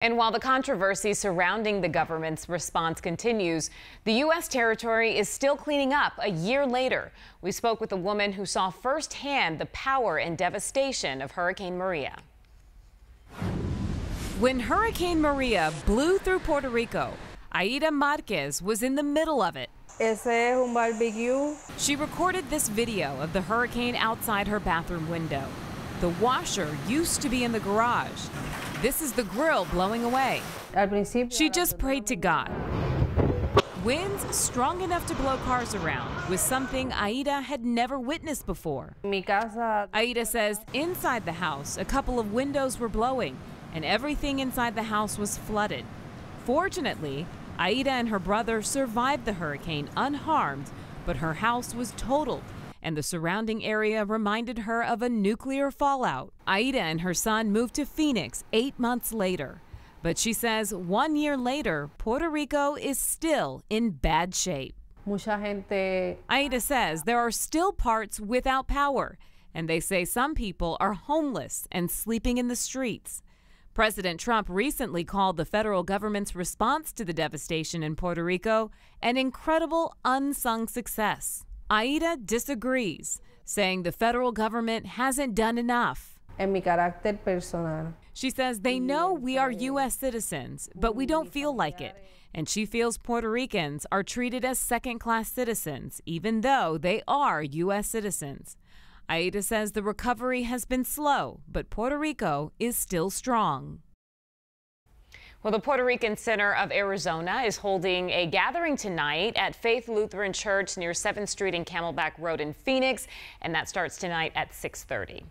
And while the controversy surrounding the government's response continues, the U.S. territory is still cleaning up a year later. We spoke with a woman who saw firsthand the power and devastation of Hurricane Maria. When Hurricane Maria blew through Puerto Rico, Aida Marquez was in the middle of it. Ese es un barbecue. She recorded this video of the hurricane outside her bathroom window. The washer used to be in the garage. This is the grill blowing away. She just prayed to God. Winds strong enough to blow cars around was something Aida had never witnessed before. Aida says inside the house, a couple of windows were blowing and everything inside the house was flooded. Fortunately, Aida and her brother survived the hurricane unharmed, but her house was totaled, and the surrounding area reminded her of a nuclear fallout. Aida and her son moved to Phoenix 8 months later. But she says 1 year later, Puerto Rico is still in bad shape. Aida says there are still parts without power, and they say some people are homeless and sleeping in the streets. President Trump recently called the federal government's response to the devastation in Puerto Rico an incredible unsung success. Aida disagrees, saying the federal government hasn't done enough. En mi carácter personal. She says they know we are U.S. citizens, but we don't feel like it. And she feels Puerto Ricans are treated as second-class citizens, even though they are U.S. citizens. Aida says the recovery has been slow, but Puerto Rico is still strong. Well, the Puerto Rican Center of Arizona is holding a gathering tonight at Faith Lutheran Church near 7th Street and Camelback Road in Phoenix, and that starts tonight at 6:30.